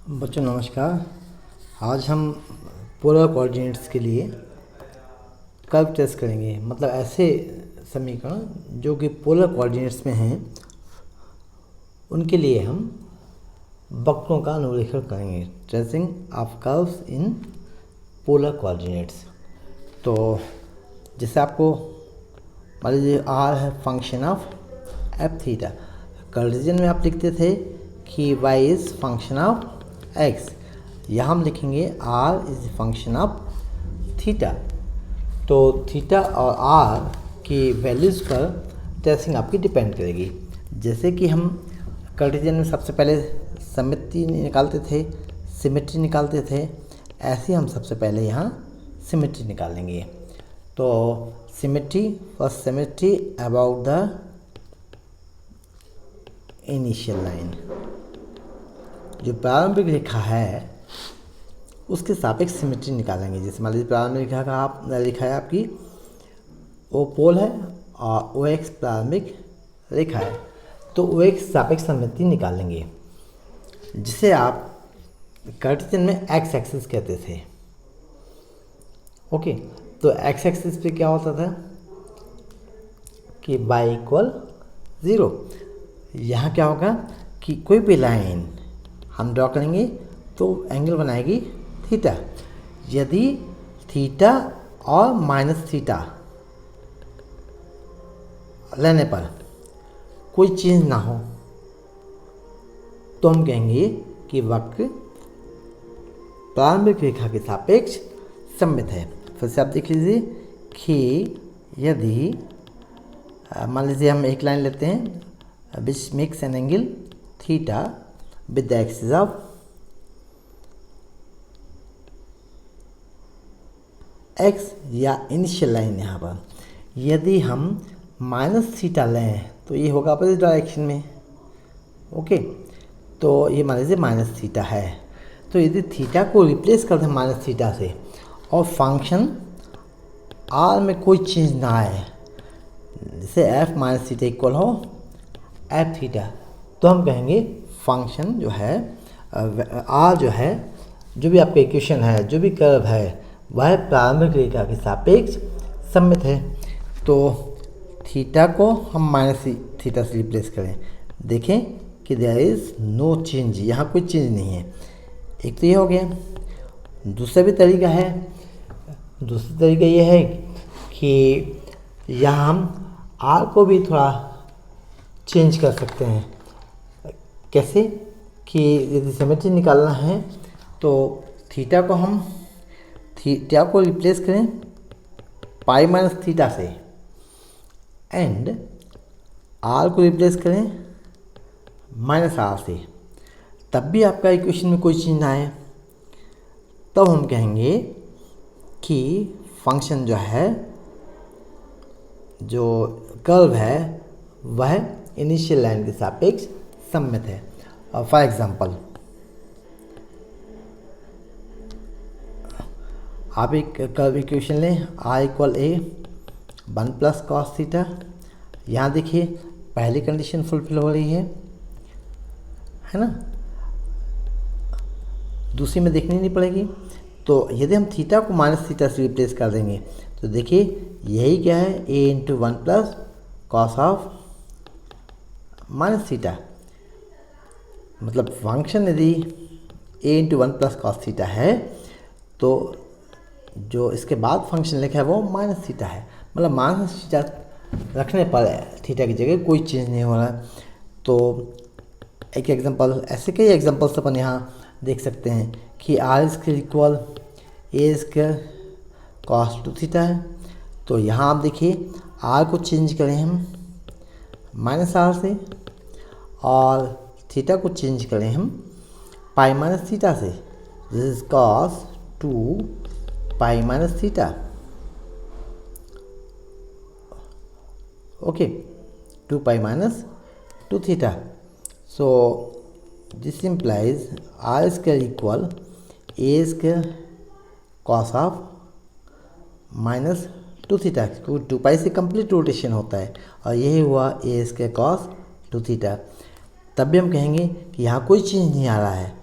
बच्चों नमस्कार। आज हम पोलर कोऑर्डिनेट्स के लिए कर्व टेस्ट करेंगे। मतलब ऐसे समीकरण जो कि पोलर कोऑर्डिनेट्स में हैं उनके लिए हम वक्रों का अनुरेखण करेंगे। Tracing of curves in polar coordinates. तो जैसे आपको मान लीजिए आर है function of F theta. Cartesian में आप लिखते थे कि y is function of x। यहाँ हम लिखेंगे r is function of theta. तो थीटा और r की वैल्यूज़ पर ट्रेसिंग आपकी डिपेंड करेगी। जैसे कि हम कार्टेशियन में सबसे पहले सिमेट्री निकालते थे, ऐसे हम सबसे पहले यहाँ सिमेट्री निकालेंगे। तो symmetry first symmetry about the initial line, जो प्रारंभिक रेखा है उसके सापेक्ष सिमेट्री निकालेंगे। जैसे मान लीजिए प्रारंभिक रेखा का लिखा है आपकी ओ पोल है और ओ एक्स प्रारंभिक रेखा है, तो ओ एक्स सापेक्ष सिमेट्री निकालेंगे, जिसे आप कार्टेशियन में एक्स एक्सिस कहते थे। ओके, तो एक्स एक्सिस पे क्या होता था कि y इक्वल 0। यहाँ क्या होगा कि कोई भी लाइन हम ड्रॉ करेंगे तो एंगल बनाएगी थीटा। यदि थीटा और माइनस थीटा लेने पर कोई चेंज ना हो तो हम कहेंगे कि वक्र प्रारंभिक रेखा के सापेक्ष सममित है। फिर से आप देख लीजिए कि यदि मान लीजिए हम एक लाइन लेते हैं which makes an angle theta with the axis of x या इनिशियल लाइन। यहाँ पर यदि हम माइनस थीटा लें तो ये होगा अपोजिट डायरेक्शन में। ओके, तो ये मान लीजिए माइनस थीटा है, तो यदि थीटा को रिप्लेस कर दें माइनस थीटा से और फंक्शन आर में कोई चेंज ना आए, जैसे एफ माइनस थीटा इक्वल हो एफ थीटा, तो हम कहेंगे फंक्शन जो है आर जो है, जो भी आपका इक्वेशन है, जो भी कर्व है, वह प्रारंभिक रेखा के सापेक्ष सममित है। तो थीटा को हम माइनस थीटा से रिप्लेस करें, देखें कि देयर इज़ नो चेंज, यहाँ कोई चेंज नहीं है। एक तो ये हो गया। दूसरा भी तरीका है, दूसरा तरीका ये है कि यहाँ हम आर को भी थोड़ा चेंज कर सकते हैं। कैसे कि यदि सिमेट्री निकालना है तो थीटा को रिप्लेस करें पाई माइनस थीटा से एंड आर को रिप्लेस करें माइनस आर से, तब भी आपका इक्वेशन में कोई चेंज ना आए, तब हम कहेंगे कि फंक्शन जो है, जो कर्व है, वह इनिशियल लाइन के सापेक्ष सममित है। और फॉर एग्जांपल आप एक कर्व इक्वेशन लें r इक्वल ए 1 प्लस कॉस थीटा। यहाँ देखिए पहली कंडीशन फुलफिल हो रही है ना, दूसरी में देखनी नहीं पड़ेगी। तो यदि हम थीटा को माइनस थीटा से रिप्लेस कर देंगे तो देखिए यही क्या है, a into 1 plus cos of minus theta. मतलब फंक्शन यदि a into 1 plus cos theta है तो जो इसके बाद फंक्शन लिखा है वो माइनस थीटा है। मतलब माइनस थीटा रखने पर थीटा की जगह कोई चेंज नहीं हो रहा है। तो एक एग्जांपल, ऐसे कई एग्जांपल्स अपन यहाँ देख सकते हैं कि r square equal a square cos 2 theta है। तो यहाँ आप देखिए आर को चेंज करें हम माइनस आर से और थीटा को चेंज करें हम पाई माइनस थीटा से। This is cos 2 pi minus theta. Okay, 2 pi minus 2 theta. So this implies r square equal a square cos of minus 2 theta, क्योंकि 2 पाई से कंप्लीट रोटेशन होता है और यही हुआ ए स्क्वायर कॉस 2 थीटा। तब भी हम कहेंगे कि यहाँ कोई चेंज नहीं आ रहा है,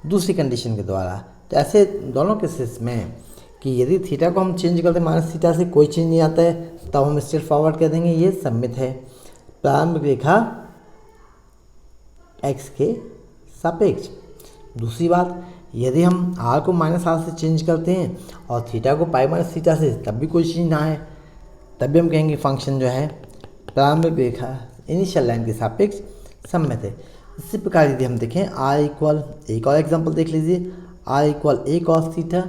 दूसरी कंडीशन के द्वारा। तो ऐसे दोनों केसेस में कि यदि थीटा को हम चेंज करते हैं माइनस थीटा से, कोई चेंज नहीं आता है, तब हम स्ट्रेट फॉरवर्ड कर देंगे ये सममित है। प्रारंभिक रेखा x के सापेक्ष। दूसरी बात, यदि हम r को माइनस r से चेंज करते हैं और थीटा को पाई माइनस थीटा से, तब भी कोई चेंज ना है, तब भी हम कहेंगे फंक्शन जो है प्रारंभिक रेखा इनिशियल लाइन के सापेक्ष सममित है। इसी प्रकार यदि हम देखें r इक्वल, एक और एग्जांपल देख लीजिए, r equal a cos theta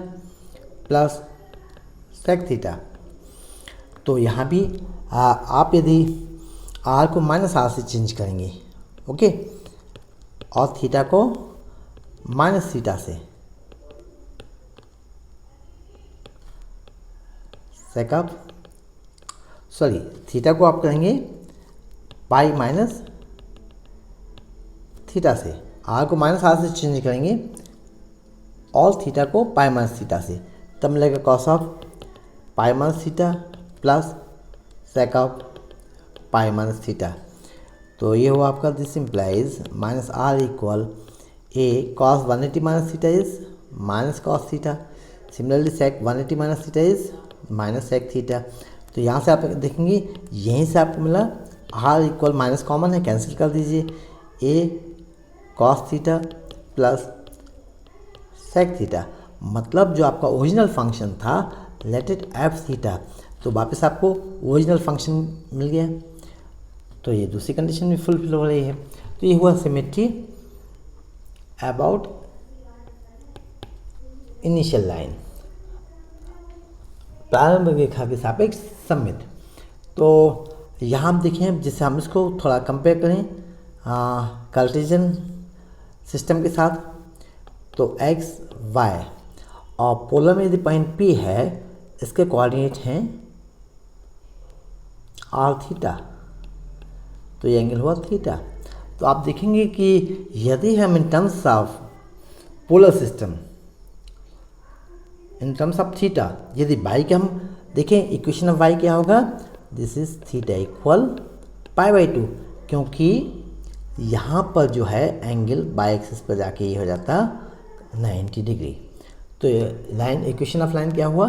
plus sec theta. तो यहाँ भी आप यदि r को माइनस r से चेंज करेंगे, ओके, और थीटा को माइनस थीटा से, सेकअप सॉरी थीटा को आप करेंगे पाई माइनस थीटा से, r को माइनस r से चेंज करेंगे और थीटा को पाई माइनस थीटा से, तब मिलेगा cos of pi minus theta plus sec of pi minus theta. तो ये हुआ आपका, this implies minus r equal a cos 180 minus theta is minus cos theta, similarly sec 180 minus theta is minus sec theta. तो यहाँ से आप देखेंगे यहीं से आपको मिला r इक्वल, माइनस कॉमन है, कैंसिल कर दीजिए, a cos theta plus sec theta, मतलब जो आपका ओरिजिनल फंक्शन था लेट इट एफ थीटा, तो वापस आपको ओरिजिनल फंक्शन मिल गया। तो ये दूसरी कंडीशन भी फुलफिल हो रही है। तो ये हुआ सिमेट्री अबाउट इनिशियल लाइन, प्रारंभिक रेखा के सापेक्ष सममित। तो यहाँ हम देखें, जिससे हम इसको थोड़ा कंपेयर करें कार्टेशियन सिस्टम के साथ, तो x y और पोलर में यदि पॉइंट P है, इसके कोऑर्डिनेट हैं r थीटा, तो ये एंगल हुआ थीटा। तो आप देखेंगे कि यदि हम इन terms of polar system, in terms of theta, यदि y के हम देखें, इक्वेशन ऑफ y क्या होगा, this is theta equal pi by 2, क्योंकि यहाँ पर जो है एंगल बाई एक्सिस पर जाके ये हो जाता 90 डिग्री। तो लाइन, इक्वेशन ऑफ लाइन क्या हुआ,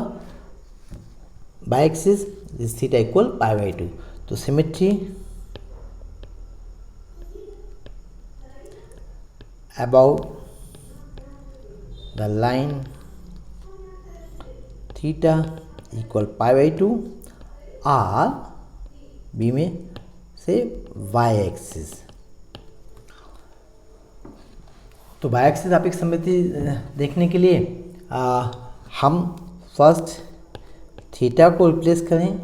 by axis this theta equal pi by 2। तो symmetry about the line theta equal pi by 2 or बी में से वाई एक्सिस। तो वाई एक्सिस आप एक सममिति देखने के लिए हम फर्स्ट थीटा को रिप्लेस करें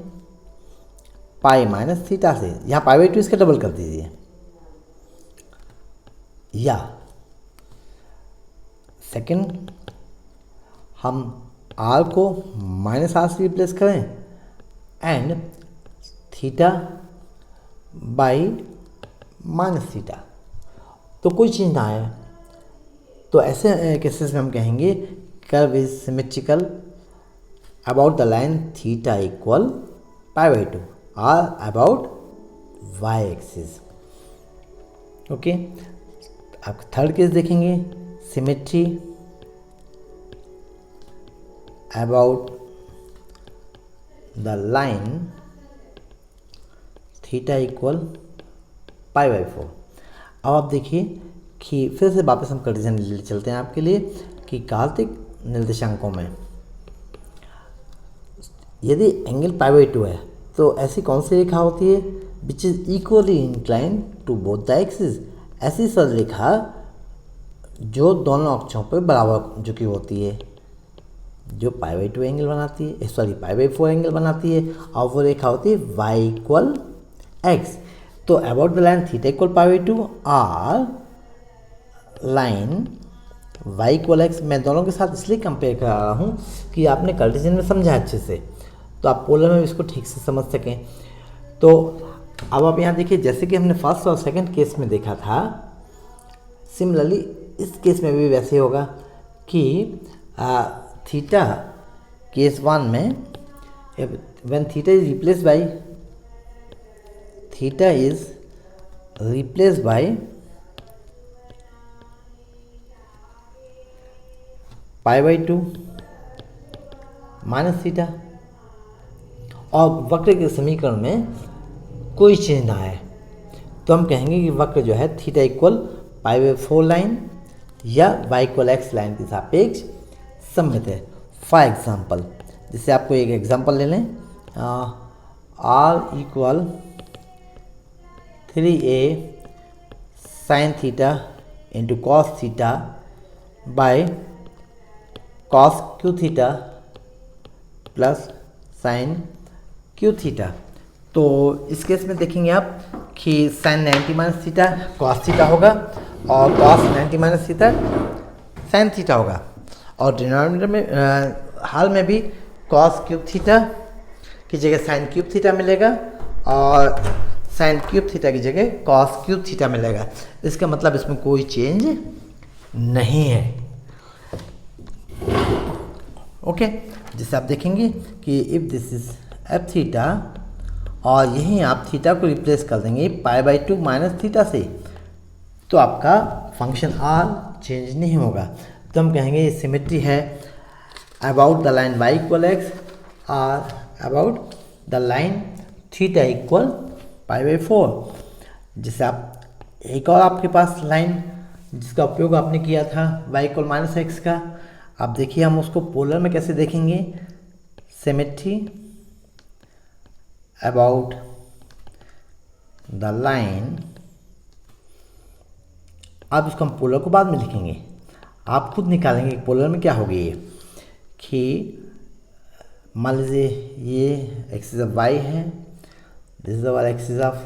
पाई माइनस थीटा से, यहाँ पाई बाई 2 इसका डबल कर दीजिए, या सेकंड हम r को माइनस r से रिप्लेस करें and theta by minus theta, तो कोई चेंज ना आए। तो ऐसे केसेस में हम कहेंगे curve is symmetrical about the line theta equal pi by 2 or about y axis. Okay, आप थर्ड केस देखेंगे, symmetry about the line theta equal pi by 4। अब आप देखिए कि फिर से वापस हम कार्टेशियन ले चलते हैं आपके लिए कि कार्तिक निर्देशांकों में यदि एंगल पाई बाई 2 है, तो ऐसी कौन सी रेखा होती है which is equally incline to both the axis, ऐसी सरल रेखा जो दोनों अक्षों पर बराबर झुकी होती है, जो पाई बाई 2 एंगल बनाती है, सॉरी पाई बाई 4 एंगल बनाती है, और वो रेखा होती है वाई इक्वल एक्स। तो about the line theta equal pi by 2 or line y equal x. मैं दोनों के साथ इसलिए कंपेयर करा रहा हूँ कि आपने कार्टेशियन में समझा अच्छे से, तो आप पोलर में इसको ठीक से समझ सकें। तो अब आप यहाँ देखिए, जैसे कि हमने फर्स्ट और सेकंड केस में देखा था, सिमिलरली इस केस में भी वैसे होगा कि थीटा केस 1 में when theta is replaced by π/2 minus theta, और वक्र के समीकरण में कोई चेंज ना आए तो हम कहेंगे कि वक्र जो है थीटा इक्वल π/4 लाइन या y इक्वल x लाइन के सापेक्ष सममित है। फॉर एग्जाम्पल, जैसे आपको एक एग्जाम्पल ले लें, r equal 3a sine theta into cos theta by cos q theta plus sine q theta. तो इस केस में देखेंगे आप कि sine 90 minus theta cos theta होगा और cos 90 minus theta sine theta होगा, और डिनोमिनेटर में हाल में भी कॉस क्यूब थीटा की जगह साइन क्यूब थीटा मिलेगा और साइन क्यूब थीटा की जगह कॉस क्यूब थीटा मिलेगा। इसका मतलब इसमें कोई चेंज नहीं है। ओके, जैसे आप देखेंगे कि if this is F theta और यहीं आप थीटा को रिप्लेस कर देंगे π/2 माइनस थीटा से, तो आपका फंक्शन आर चेंज नहीं होगा। तो हम कहेंगे ये सिमेट्री है about the line y equal x और about the line theta equal π/4। जैसे आप एक और आपके पास लाइन जिसका उपयोग आपने किया था y इक्वल माइनस एक्स का, आप देखिए हम उसको पोलर में कैसे देखेंगे, सिमेट्री अबाउट द लाइन। आप इसको हम पोलर को बाद में लिखेंगे, आप खुद निकालेंगे पोलर में क्या होगी ये, कि मान लीजिए ये एक्सिस ऑफ y है, this is our axis of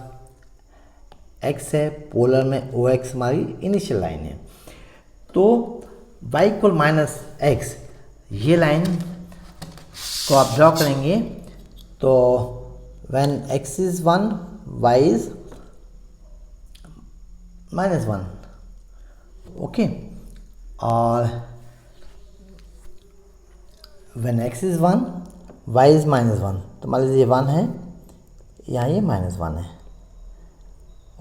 x है, पोलर में OX हमारी इनिशियल लाइन है। तो y इक्वल माइनस एक्स ये लाइन को आप ड्रॉ करेंगे तो when x is 1 y is -1, okay, और when x is 1 y is -1, तो मान लीजिए ये 1 है, यहाँ ये -1 है,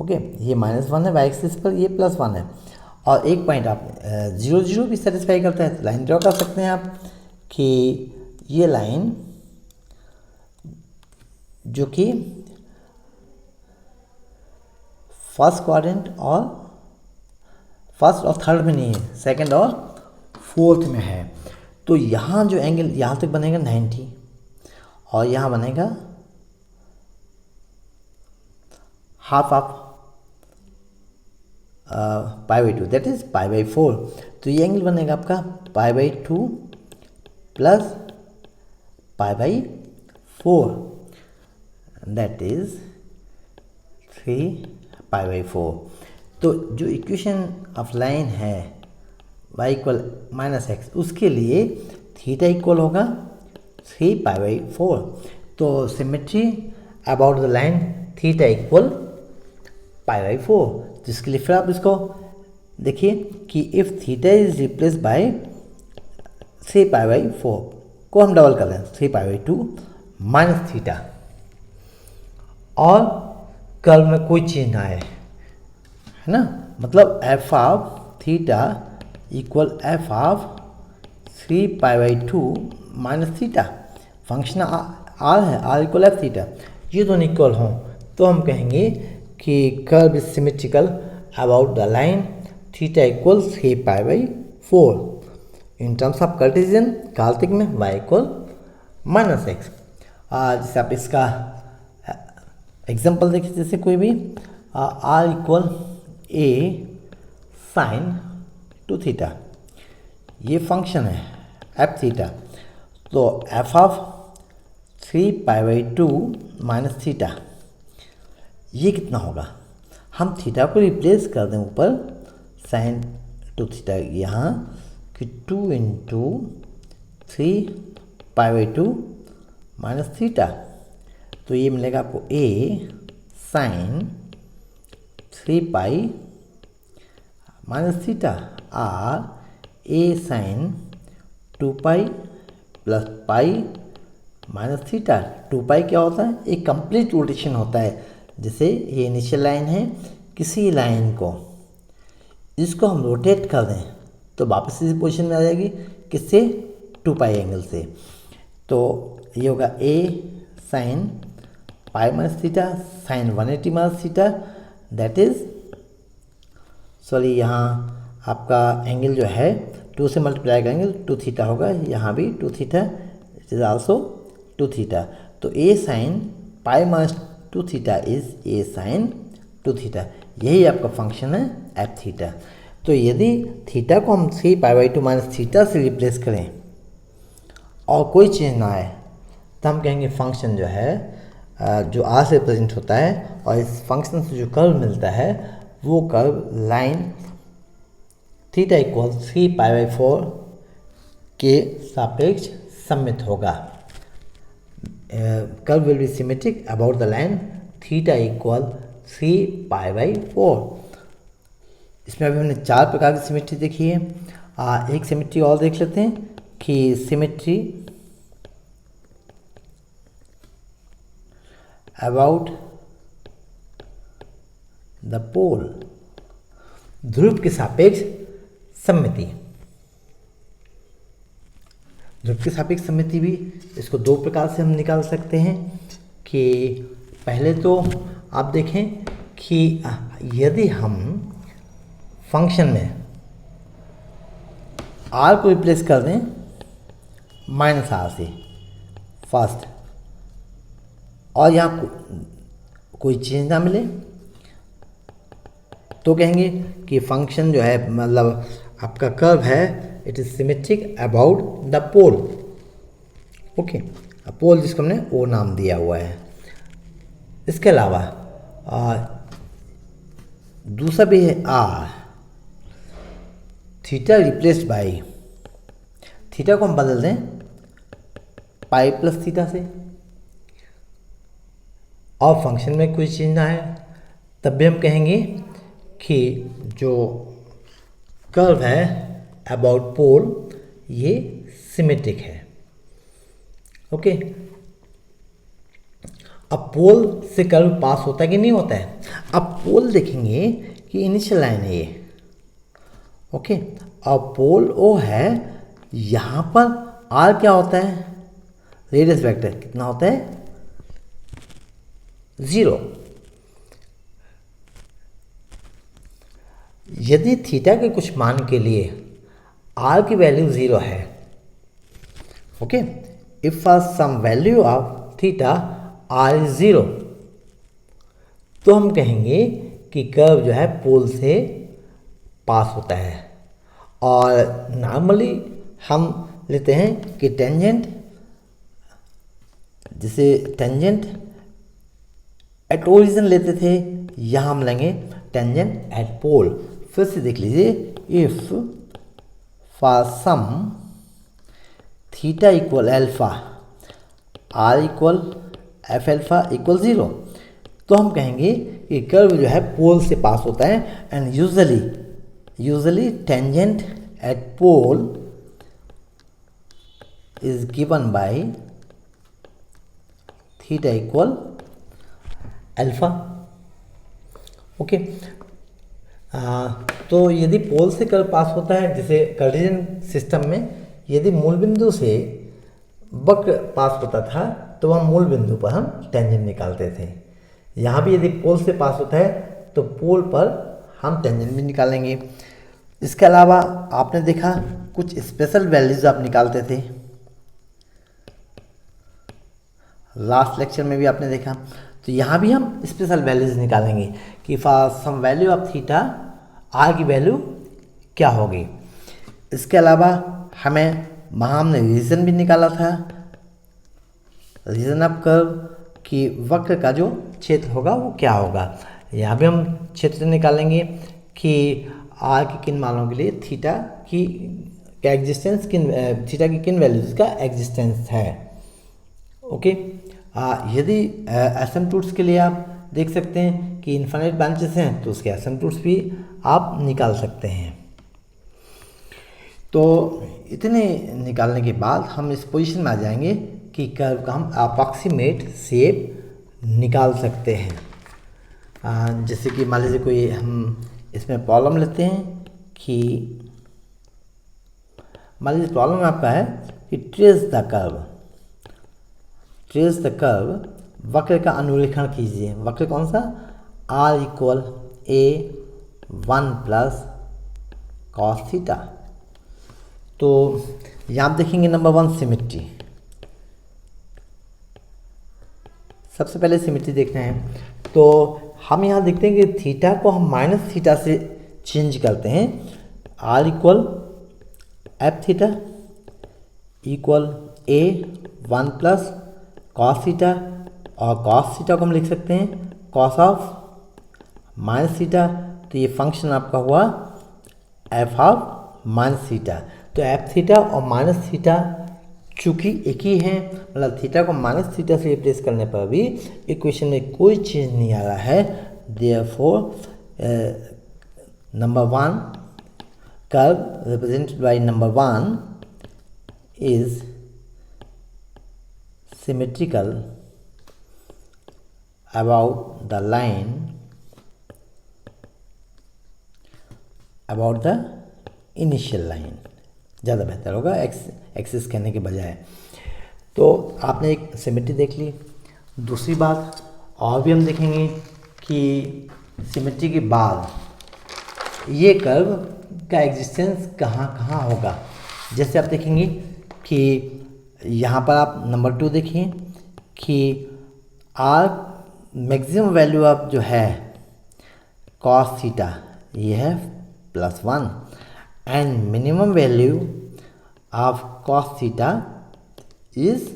ओके, ये -1 है, y एक्सिस पर ये +1 है, और एक पॉइंट आप 0 0 भी सेटिस्फाई करता है, तो लाइन ड्रॉ कर सकते हैं आप कि ये लाइन जो कि फर्स्ट क्वाड्रेंट और फर्स्ट और थर्ड में नहीं है, सेकंड और फोर्थ में है, तो यहाँ जो एंगल यहाँ तक बनेगा 90 और यहाँ बनेगा हाफ ऑफ π/2, दैट इज π/4। तो ये एंगल बनेगा आपका π/2 प्लस π/4, दैट इज 3π/4। तो जो इक्वेशन ऑफ लाइन है y इक्वल माइनस एक्स, उसके लिए थीटा इक्वल होगा 3π/4। तो symmetry about the line theta equal π/4, जिसके लिए फिर आप इसको देखिए कि if theta is replace by 3π/4 को हम डबल कर दें 3π/2 माइनस थीटा, और कर्व में कोई चेंज ना आए, है ना, मतलब f of theta equal f of 3π/2 minus theta. Function r है, आर इक्वल एफ थीटा, ये दोनों इक्वल हों तो हम कहेंगे कि curve is symmetrical about the line theta equal 3π/4 in terms of Cartesian काल्पनिक में y इक्वल माइनस एक्स। जैसे आप इसका एग्जांपल देखिए, जैसे कोई भी r equal a sine 2 theta, ये फंक्शन है एफ थीटा, तो एफ ऑफ 3π/2 माइनस थीटा ये कितना होगा, हम थीटा को रिप्लेस कर दें ऊपर साइन 2 थीटा यहाँ कि 2 × 3π/2 माइनस थीटा, तो ये मिलेगा आपको a साइन 3π माइनस थीटा और a sine 2π plus pi minus theta. 2π क्या होता है, एक कंप्लीट रोटेशन होता है। जैसे ये इनिशियल लाइन है, किसी लाइन को इसको हम रोटेट कर दें तो वापस इसी पोजीशन में आ जाएगी, किससे, 2 पाई एंगल से। तो ये होगा a sine pi minus theta sine 180 minus theta, that is sorry यहाँ आपका एंगल जो है 2 से मल्टीप्लाई करेंगे 2 थीटा होगा, यहाँ भी 2 theta, it is also 2 theta. तो a sine pi minus 2 theta is a sine 2 theta, यही आपका फंक्शन है एफ थीटा। तो यदि थीटा को हम 3 पाई बाई 2 माइनस थीटा से रिप्लेस करें और कोई चेंज ना आए, तो हम कहेंगे फंक्शन जो है जो आर से रिप्रेजेंट होता है और इस फंक्शन से जो कर्व मिलता है वो curve line theta equal 3 pi by 4 के सापेक्ष सममित होगा। Curve will be symmetric about the line theta equal 3 pi by 4। इसमें अभी हमने 4 प्रकार की सिमेट्री देखी है। एक सिमेट्री और देख लेते हैं कि सिमेट्री अबाउट द पोल, ध्रुव के सापेक्ष सममिति। ध्रुव के सापेक्ष सममिति भी इसको 2 प्रकार से हम निकाल सकते हैं कि पहले तो आप देखें कि यदि हम फंक्शन में आर को रिप्लेस कर दें माइनस आर से फर्स्ट, और यहाँ कोई चेंज ना मिले, तो कहेंगे कि फंक्शन जो है मतलब आपका कर्व है it is symmetric about the pole. Okay, pole जिसको हमने ओ नाम दिया हुआ है। इसके अलावा दूसरा भी है r, theta replaced by, theta को हम बदल दें पाई प्लस थीटा से और फंक्शन में कोई चेंज ना है, तब भी हम कहेंगे कि जो कर्व है अबाउट पोल ये सिमेट्रिक है। ओके, अब पोल से कर्व पास होता है कि नहीं होता है। अब पोल देखेंगे कि इनिशियल लाइन है ये, ओके, अब पोल ओ है, यहाँ पर आर क्या होता है, रेडियस वेक्टर कितना होता है 0। यदि थीटा के कुछ मान के लिए आर की वैल्यू 0 है, okay, if for some value of theta r is 0, तो हम कहेंगे कि कर्व जो है पोल से पास होता है। और नॉर्मली हम लेते हैं कि टेंजेंट, जिसे टेंजेंट एट ओरिजिन लेते थे, यहाँ हम लेंगे टेंजेंट एट पोल। फिर से देख लीजिए, if for some theta equal alpha r equal f alpha equal 0, तो हम कहेंगे कि कर्व जो है पोल से पास होता है। And usually tangent at pole is given by theta equal alpha. Okay, तो यदि पोल से कर्व पास होता है, जैसे कार्टेशियन सिस्टम में यदि मूल बिंदु से वक्र पास होता था तो वह मूल बिंदु पर हम टेंजेंट निकालते थे। यहाँ भी यदि पोल से पास होता है तो पोल पर हम टेंजेंट भी निकालेंगे। इसके अलावा आपने देखा कुछ स्पेशल वैल्यूज आप निकालते थे, लास्ट लेक्चर में भी आपने देखा। तो यहाँ भी हम स्पेशल वैल्यूज निकालेंगे कि for some value of theta r की वैल्यू क्या होगी। इसके अलावा हमें वहाँ हमने रीजन भी निकाला था, रीजन ऑफ कर्व कि वक्र का जो क्षेत्र होगा वो क्या होगा। यहाँ भी हम क्षेत्र निकालेंगे कि आर की किन मानों के लिए थीटा की एग्जिस्टेंस थीटा की किन वैल्यूज का एग्जिस्टेंस है। ओके, यदि एसिम्पटोट्स के लिए आप देख सकते हैं कि इन्फिनिट ब्रांचेस हैं तो उसके एसिम्पटोट्स भी आप निकाल सकते हैं। तो इतने निकालने के बाद हम इस पोजीशन में आ जाएंगे कि कर्व का हम अप्रॉक्सीमेट शेप निकाल सकते हैं। जैसे कि मान लीजिए कोई हम इसमें प्रॉब्लम लेते हैं कि मान लीजिए प्रॉब्लम में आपका है कि ट्रेस द कर्व वक्र का अनुरेखण कीजिए। वक्र कौन सा? r equal a 1 plus cos theta. तो यहाँ आप देखेंगे नंबर 1 सिमेट्री। सबसे पहले सिमेट्री देखना है, तो हम यहाँ देखते हैं कि थीटा को हम माइनस थीटा से चेंज करते हैं। r equal f theta equal a 1 plus cos theta, और कॉस थीटा को हम लिख सकते हैं कॉस ऑफ माइनस थीटा। तो ये फंक्शन आपका हुआ एफ ऑफ माइनस थीटा। तो एफ थीटा और माइनस थीटा चूँकि एक ही है, मतलब थीटा को माइनस थीटा से रिप्लेस करने पर भी इक्वेशन में कोई चेंज नहीं आ रहा है। Therefore number 1 curve represented by number 1 is symmetrical about the line about the initial line। ज़्यादा बेहतर होगा एक्सिस कहने के बजाय। तो आपने एक सिमेट्री देख ली। दूसरी बात और भी हम देखेंगे कि सिमेट्री के बाद ये कर्व का एग्जिस्टेंस कहाँ कहाँ होगा। जैसे आप देखेंगे कि यहाँ पर आप नंबर 2 देखिए कि आर मैक्सिमम वैल्यू ऑफ जो है कॉस थीटा ये है +1 and minimum value of cos theta is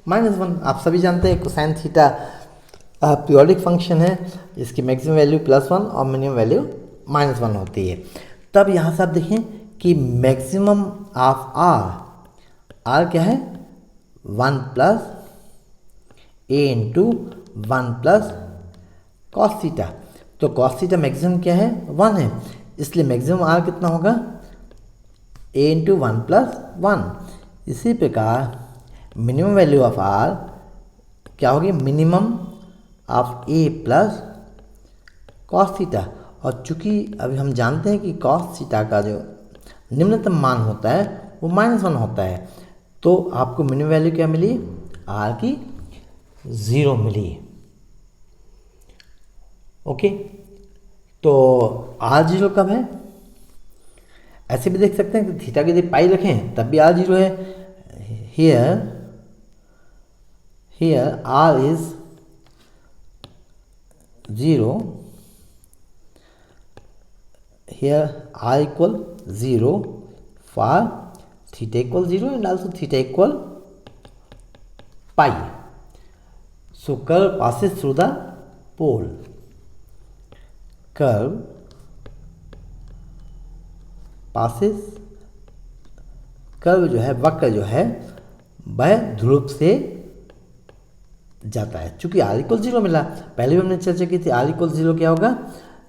-1। आप सभी जानते हैं कोसाइन थीटा पीरियोडिक फंक्शन है, इसकी मैक्सिमम वैल्यू +1 और मिनिमम वैल्यू -1 होती है। तब यहाँ से आप देखें कि मैक्सिमम ऑफ आर क्या है 1 plus a into 1 plus cos theta. तो कॉस थीटा मैक्सिमम क्या है 1 है, इसलिए मैक्सिमम आर कितना होगा a इंटू 1 प्लस 1। इसी प्रकार मिनिमम वैल्यू ऑफ आर क्या होगी minimum of a plus cos theta. और चूंकि अभी हम जानते हैं कि कॉस थीटा का जो निम्नतम मान होता है वो -1 होता है, तो आपको मिनिमम वैल्यू क्या मिली आर की 0 मिली। ओके, तो आर 0 कब है? ऐसे भी देख सकते हैं कि थीटा की यदि पाई रखें तब भी आर 0 है। Here r is 0, here r equal 0 for theta equal 0 and also theta equal pi. So curve passes through the pole. Curve passes, curve जो है वक्र जो है वह ध्रुव से जाता है। चूंकि r इक्वल 0 मिला, पहले भी हमने चर्चा की थी r इक्वल 0 क्या होगा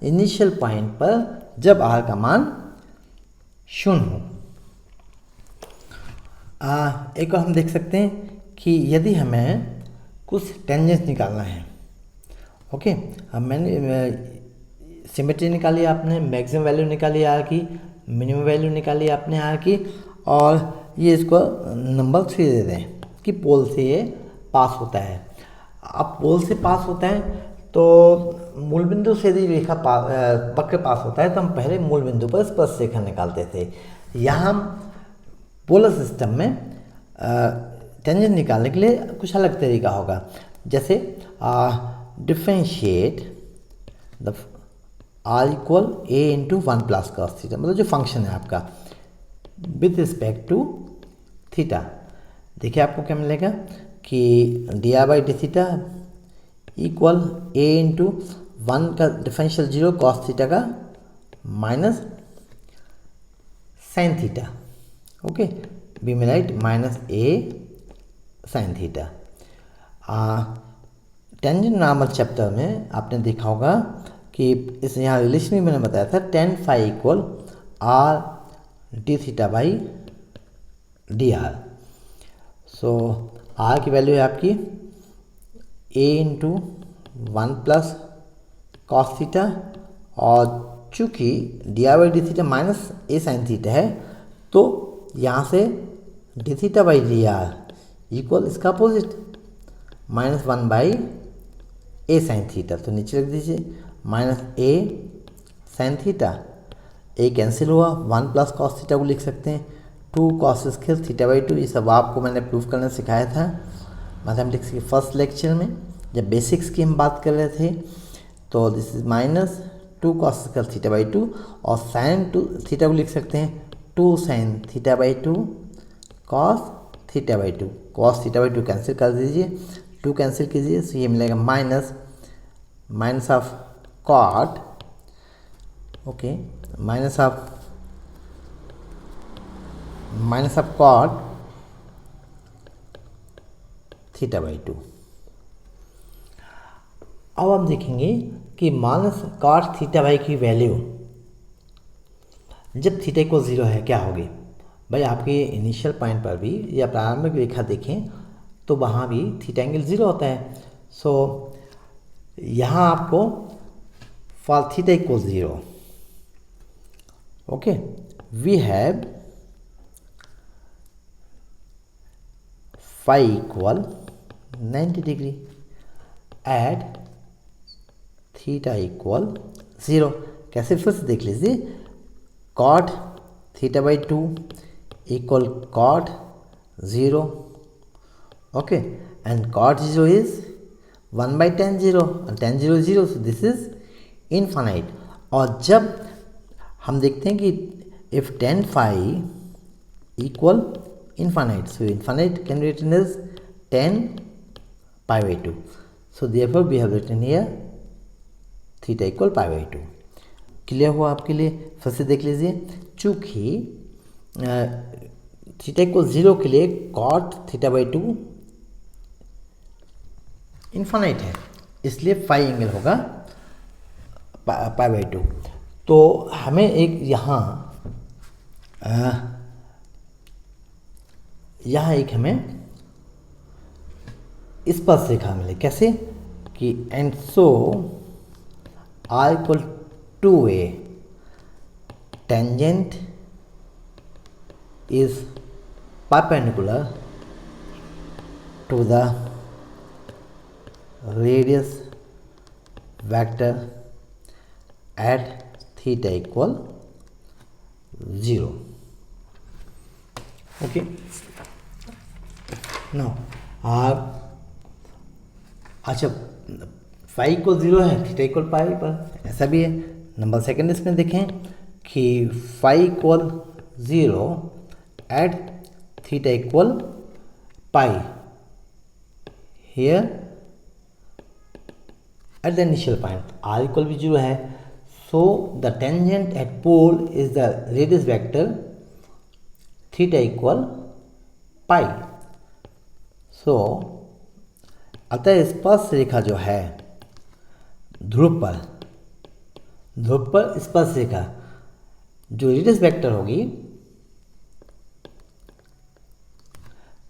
इनिशियल पॉइंट पर जब r का मान 0 हो। एक और हम देख सकते हैं कि यदि हमें कुछ टेंजेंट निकालना है। ओके, अब मैंने सिमेट्री निकाली, आपने मैक्सिमम वैल्यू निकाली आर की, मिनिमम वैल्यू निकाली आपने आर की, और ये इसको नंबर 3 दे दें कि पोल से ये पास होता है। अब पोल से पास होता है तो मूल बिंदु से यदि रेखा वक्र पास होता है तो हम पहले मूल बिंदु पर स्पर्श रेखा निकालते थे। यहाँ हम पोलर सिस्टम में टेंजेंट निकालने के लिए कुछ अलग तरीका होगा। जैसे differentiate the r equal a into 1 plus cos theta, मतलब जो फंक्शन है आपका विथ रिस्पेक्ट टू थीटा। देखिए आपको क्या मिलेगा कि dr by d theta equal a into 1 का डिफरेंशियल 0 कॉस थीटा का minus sine theta. Okay, B में right minus a sine theta. Tangent normal chapter में आपने देखा होगा कि इस यहाँ रिलेशन में मैंने बताया था tan phi equal r d theta by d r. So r की वैल्यू है आपकी a into 1 plus cos theta, और चूँकि d r by d theta minus a sine theta है तो यहाँ से d theta by d r equal इसका अपोजिट -1 ए साइन थीटा। तो नीचे रख दीजिए minus a sine theta, a cancel हुआ, 1 प्लस कॉस थीटा को लिख सकते हैं, 2 कॉस स्क्वायर थीटा बाई 2। ये सब आपको मैंने प्रूफ करना सिखाया था मैथमेटिक्स के फर्स्ट लेक्चर में जब बेसिक्स की हम बात कर रहे थे। तो this is -2 cos square theta by 2 और साइन 2 थीटा को लिख सकते हैं 2 sine theta by 2 cos theta by 2। Cos theta by 2 cancel कर दीजिए, 2 कैंसिल कीजिए, तो ये मिलेगा minus of cot, okay, minus of cot theta by 2। अब हम देखेंगे कि माइनस कॉट थीटा बाई की वैल्यू जब थीटा को 0 है क्या होगी। भाई आपके इनिशियल पॉइंट पर भी या प्रारंभिक रेखा देखें तो वहाँ भी थीटा एंगल 0 होता है। सो यहाँ आपको for theta equal 0, okay, we have phi equal 90 degree at theta equal 0। कैसे फिर से देख लीजिए, cot theta by 2 equal cot 0, okay, and cot 0 is 1/tan 0 और tan 0 is 0, so this is infinite। और जब हम देखते हैं कि if tan phi equal infinite, so infinite can be written as tan pi by 2, so therefore we have written here theta equal pi by 2। Clear हुआ आपके लिए? फिर से देख लीजिए, चूँकि थीटा इक्वल 0 के लिए कॉट थीटा बाई 2 इन्फानाइट है, इसलिए फाई एंगल होगा पाई बाई 2। तो हमें एक यहाँ एक हमें स्पर्श रेखा मिले, कैसे कि and so r equal 2a tangent is perpendicular to the radius vector at theta equal 0, okay। now अच्छा फाई इक्वल 0 है, थीटा इक्वल पाई पर, ऐसा भी है। नंबर सेकंड इसमें देखें कि phi equal 0 at theta equal pi here at the initial point r equal भी 0 है, so the tangent at pole is the radius vector theta equal pi। so अतः स्पर्श रेखा जो है ध्रुव पर स्पर्श रेखा जो रेडियस वेक्टर होगी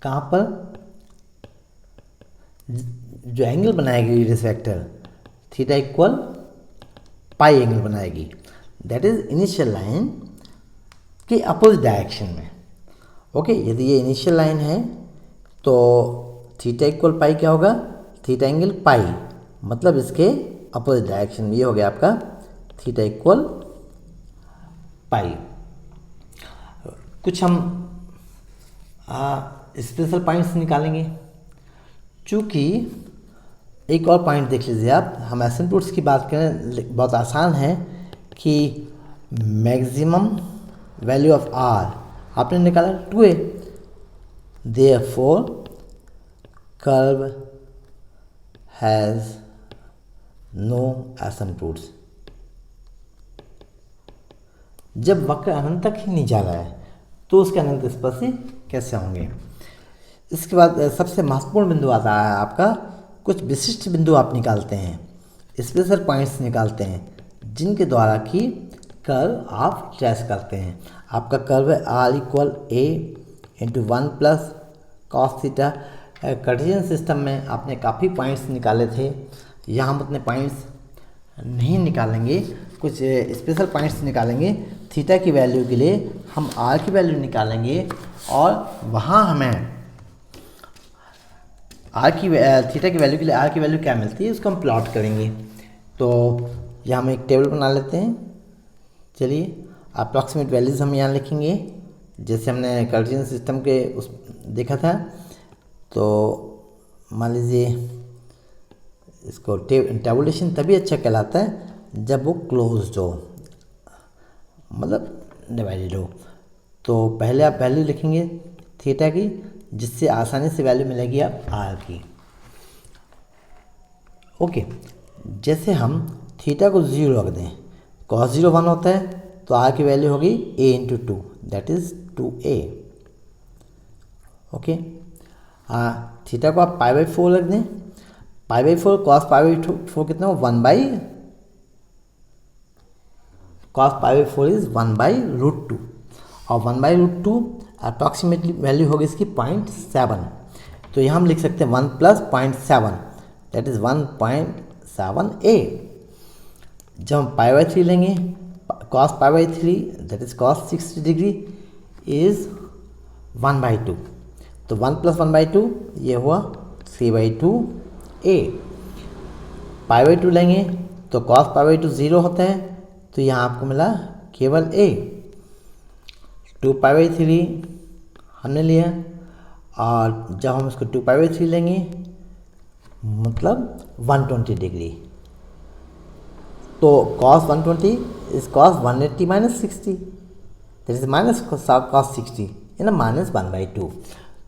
कहाँ पर, जो एंगल बनाएगी रेडियस वेक्टर थीटा इक्वल पाई एंगल बनाएगी, दैट इज इनिशियल लाइन के अपोजिट डायरेक्शन में, ओके। यदि ये इनिशियल लाइन है तो थीटा इक्वल पाई क्या होगा, थीटा एंगल पाई, मतलब इसके अपोजिट डायरेक्शन में। ये हो गया आपका थीटा इक्वल पाई। कुछ हम स्पेशल पॉइंट्स निकालेंगे, चूँकि एक और पॉइंट देख लीजिए आप, हम एसिम्पटोट्स की बात करें बहुत आसान है कि मैक्सिमम वैल्यू ऑफ आर आपने निकाला 2a, therefore curve has no asymptotes. जब वक्र अनंत तक ही नहीं जा रहा है तो उसके अनंत स्पर्शी कैसे होंगे। इसके बाद सबसे महत्वपूर्ण बिंदु आता है आपका, कुछ विशिष्ट बिंदु आप निकालते हैं, स्पेशल पॉइंट्स निकालते हैं, जिनके द्वारा कि कर्व आप ट्रेस करते हैं। आपका कर्व है r equal a into 1 plus cos theta. Cartesian system में आपने काफ़ी पॉइंट्स निकाले थे, यहाँ हम उतने पॉइंट्स नहीं निकालेंगे, कुछ स्पेशल पॉइंट्स निकालेंगे। थीटा की वैल्यू के लिए हम आर की वैल्यू निकालेंगे और वहाँ हमें थीटा की वैल्यू के लिए आर की वैल्यू क्या मिलती है उसको हम प्लॉट करेंगे। तो यहाँ हम एक टेबल बना लेते हैं। चलिए अप्रॉक्सीमेट वैल्यूज़ हम यहाँ लिखेंगे जैसे हमने कार्टेशियन सिस्टम के उस देखा था। तो मान लीजिए इसको टेबुलेशन तभी अच्छा कहलाता है जब वो क्लोज्ड हो, मतलब डिवाइडेड हो। तो पहले आप वैल्यू लिखेंगे थीटा की जिससे आसानी से वैल्यू मिलेगी आप आर की। ओके, जैसे हम थीटा को 0 रख दें, cos 0 1 होता है तो आर की वैल्यू होगी a into 2 that is 2a। Okay, theta को आप π/4 रख दें, π/4 cos π/4 कितना हो 1/, cos π/4 इज 1/√2 और 1/√2 अप्रॉक्सीमेटली वैल्यू होगी इसकी 0.7। तो यहाँ हम लिख सकते हैं 1 + 0.7 दैट इज़ 1.7a। जब हम π/3 लेंगे, cos π/3 that is cos 60 degree is 1/2। तो 1 + 1/2 ये हुआ 3/2a। π/2 लेंगे तो cos π/2 0 होता है तो यहाँ आपको मिला केवल a। 2π/3 हमने लिया और जब हम इसको 2π/3 लेंगे मतलब 120 डिग्री, तो cos 120 is cos 180 minus 60 that is minus cos 60 in a minus 1/2।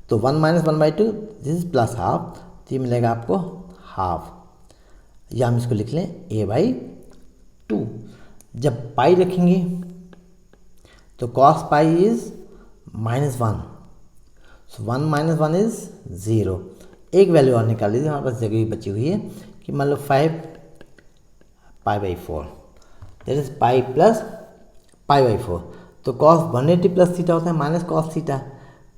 तो 1 minus 1/2 this is plus half, तो ये मिलेगा आपको हाफ, या हम इसको लिख लें a/2। जब पाई रखेंगे तो cos pi is -1, so 1 - 1 is 0। एक वैल्यू और निकाल लीजिए, हमारे पास जगह बची हुई है कि मान लो 5 π/4 दैट इज पाई प्लस π/4। तो cos 180 प्लस थीटा होता है माइनस cos थीटा,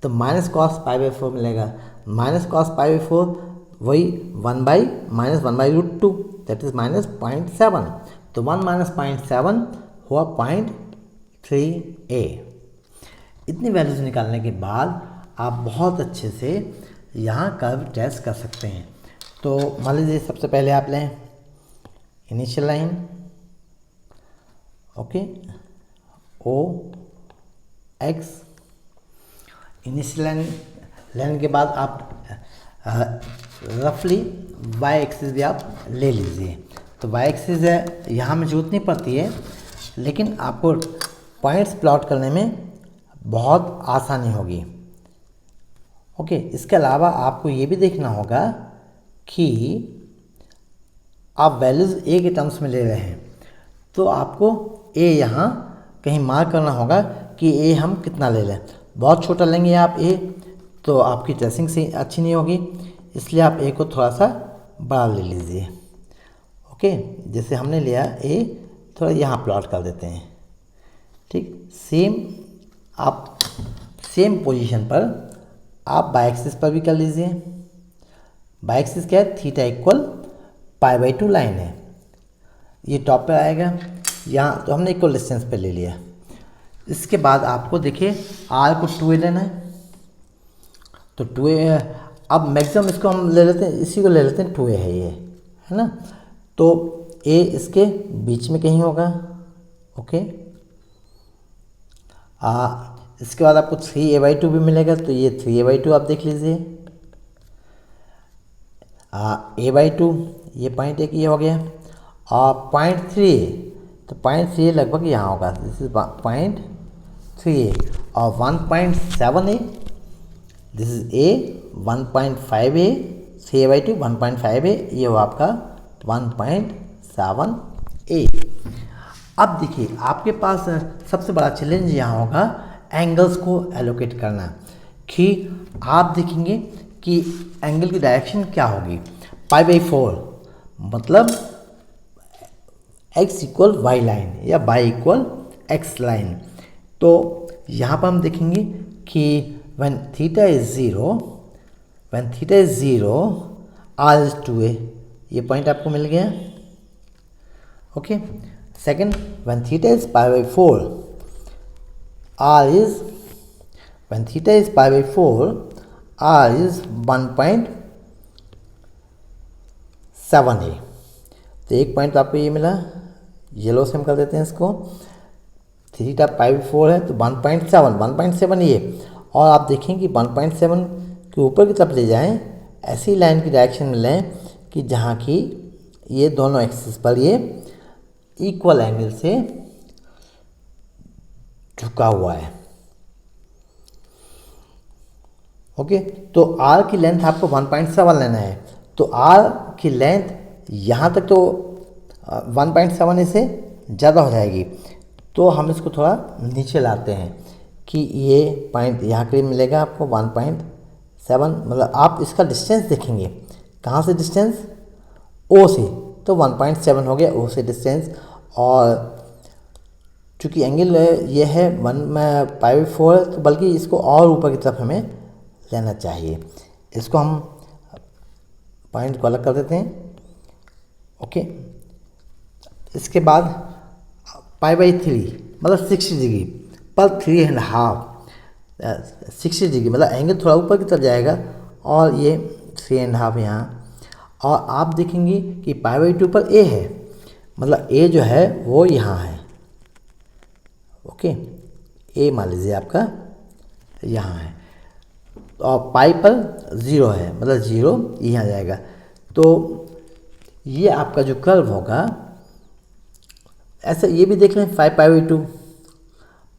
तो माइनस cos π/4 मिलेगा। माइनस cos π/4 वही 1/-1/√2 दैट इज -0.7। तो 1 - 0.7 हुआ 0.3a। इतनी वैल्यूज निकालने के बाद आप बहुत अच्छे से यहाँ कर्व टेस्ट कर सकते हैं। तो मान लीजिए सबसे पहले आप लें इनिशियल लाइन, ओके, ओ एक्स। इनिशियल लाइन लेने के बाद आप रफली वाई एक्सिस भी आप ले लीजिए। तो वाई एक्सिस है यहाँ में जरूरत नहीं पड़ती है, लेकिन आपको पॉइंट्स प्लॉट करने में बहुत आसानी होगी। ओके, इसके अलावा आपको ये भी देखना होगा कि आप वैल्यूज़ ए के टर्म्स में ले रहे हैं, तो आपको ए यहाँ कहीं मार्क करना होगा कि ए हम कितना ले लें। बहुत छोटा लेंगे आप ए तो आपकी ट्रेसिंग से अच्छी नहीं होगी, इसलिए आप ए को थोड़ा सा बड़ा ले लीजिए। ओके, जैसे हमने लिया ए, थोड़ा यहाँ प्लॉट कर देते हैं। ठीक, सेम पोजीशन पर आप बाई एक्सिस पर भी कर लीजिए। बाई एक्सिस क्या है, थीटा इक्वल π/2 लाइन है, ये टॉप पे आएगा यहाँ, तो हमने इक्वल डिस्टेंस पे ले लिया। इसके बाद आपको देखिए आर को 2a लेना है, तो 2a अब मैक्सिमम इसको हम ले लेते हैं, इसी को ले लेते हैं 2a है ये, है ना। तो a इसके बीच में कहीं होगा। ओके, इसके बाद आपको 3a/2 भी मिलेगा, तो ये 3a/2 आप देख लीजिए। a/2 ये पॉइंट एक ये हो गया, और 0.3a, तो 0.3a लगभग यहाँ होगा, दिस इज 0.3a, और 1.7a this is a, 1.5a, 3a/2 1.5a, ये हो आपका 1.7a। अब देखिए आपके पास सबसे बड़ा चैलेंज यहाँ होगा एंगल्स को एलोकेट करना, कि आप देखेंगे कि एंगल की डायरेक्शन क्या होगी। π/4 मतलब x इक्वल वाई लाइन या y इक्वल x लाइन। तो यहाँ पर हम देखेंगे कि when theta is 0 r is 2a, ये पॉइंट आपको मिल गया। Okay, Second, when theta is pi by 4, r is, when theta is pi by 4, r is 1.7a। तो एक पॉइंट आपको ये मिला, येलो से हम कर देते हैं इसको। थीटा पाई बाई 4 है तो 1.7 ये, और आप देखें कि 1.7 के ऊपर की तरफ ले जाएं, ऐसी लाइन की डायरेक्शन में लें कि जहाँ की ये दोनों एक्सिस पर ये इक्वल एंगल से झुका हुआ है। ओके, तो आर की लेंथ आपको 1.7 लेना है, तो आर की लेंथ यहाँ तक तो 1.7 से ज़्यादा हो जाएगी, तो हम इसको थोड़ा नीचे लाते हैं कि ये पॉइंट यहाँ करीब मिलेगा आपको 1.7, मतलब आप इसका डिस्टेंस देखेंगे, कहाँ से डिस्टेंस, ओ से, तो 1.7 हो गया ओ से डिस्टेंस। और चूँकि एंगल ये है 1/4, तो बल्कि इसको और ऊपर की तरफ हमें लेना चाहिए। इसको हम पॉइंट को अलग कर देते हैं। ओके, इसके बाद पाई बाई 3 मतलब 60 डिग्री पर 3.5, 60 डिग्री मतलब एंगल थोड़ा ऊपर की तरफ जाएगा, और ये 3.5 यहाँ। और आप देखेंगे कि पाई बाई 2 पर ए है, मतलब ए जो है वो यहाँ है। ओके, ए मान लीजिए आपका यहाँ है, और पाई पर 0 है, मतलब 0 यहाँ जाएगा। तो ये आपका जो कर्व होगा, ऐसा ये भी देख लें, 5 पाई बाई 2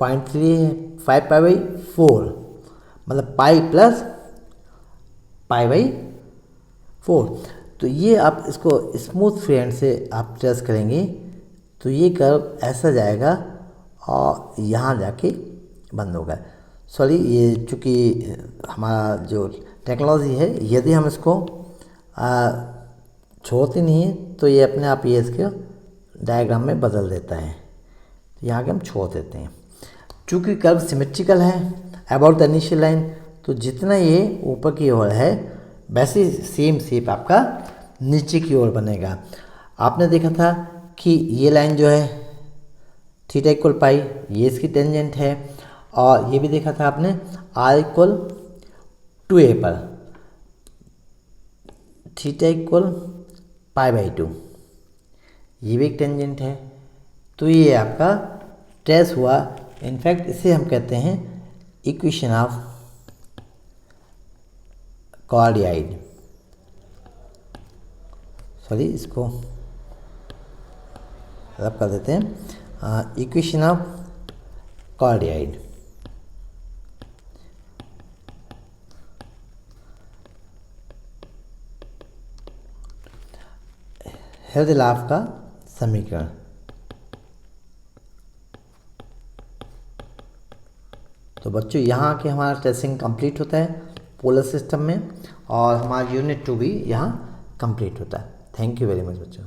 0.3 है, 5 पाई बाई 4 मतलब पाई प्लस पाई बाई 4। तो ये आप इसको स्मूथ फ्री हैंड से आप ट्रेस करेंगे तो ये कर्व ऐसा जाएगा और यहाँ जाके बंद होगा। सॉरी, ये चूँकि हमारा जो टेक्नोलॉजी है, यदि हम इसको छोड़ते नहीं हैं तो ये अपने आप ये इसके डायग्राम में बदल देता है, तो यहाँ के हम छोड़ देते हैं। चूँकि कर्व सिमेट्रिकल है अबाउट द इनिशियल लाइन, तो जितना ये ऊपर की ओर है वैसे सेम शेप आपका नीचे की ओर बनेगा। आपने देखा था कि ये लाइन जो है थीटा इक्वल पाई, ये इसकी टेंजेंट है, और ये भी देखा था आपने आर इक्वल 2a पर थीटा इक्वल पाई बाई 2, ये भी एक टेंजेंट है। तो ये आपका ट्रेस हुआ। इनफैक्ट इसे हम कहते हैं इक्वेशन ऑफ कार्डियाइड। सॉरी, इसको रब कर देते हैं, इक्वेशन ऑफ कार्डियाइड। हेल्महोल्ट्ज़ का समीकरण। तो बच्चों, यहाँ के हमारा टेस्टिंग कंप्लीट होता है पोलर सिस्टम में, और हमारा यूनिट 2 भी यहाँ कंप्लीट होता है। थैंक यू वेरी मच बच्चों।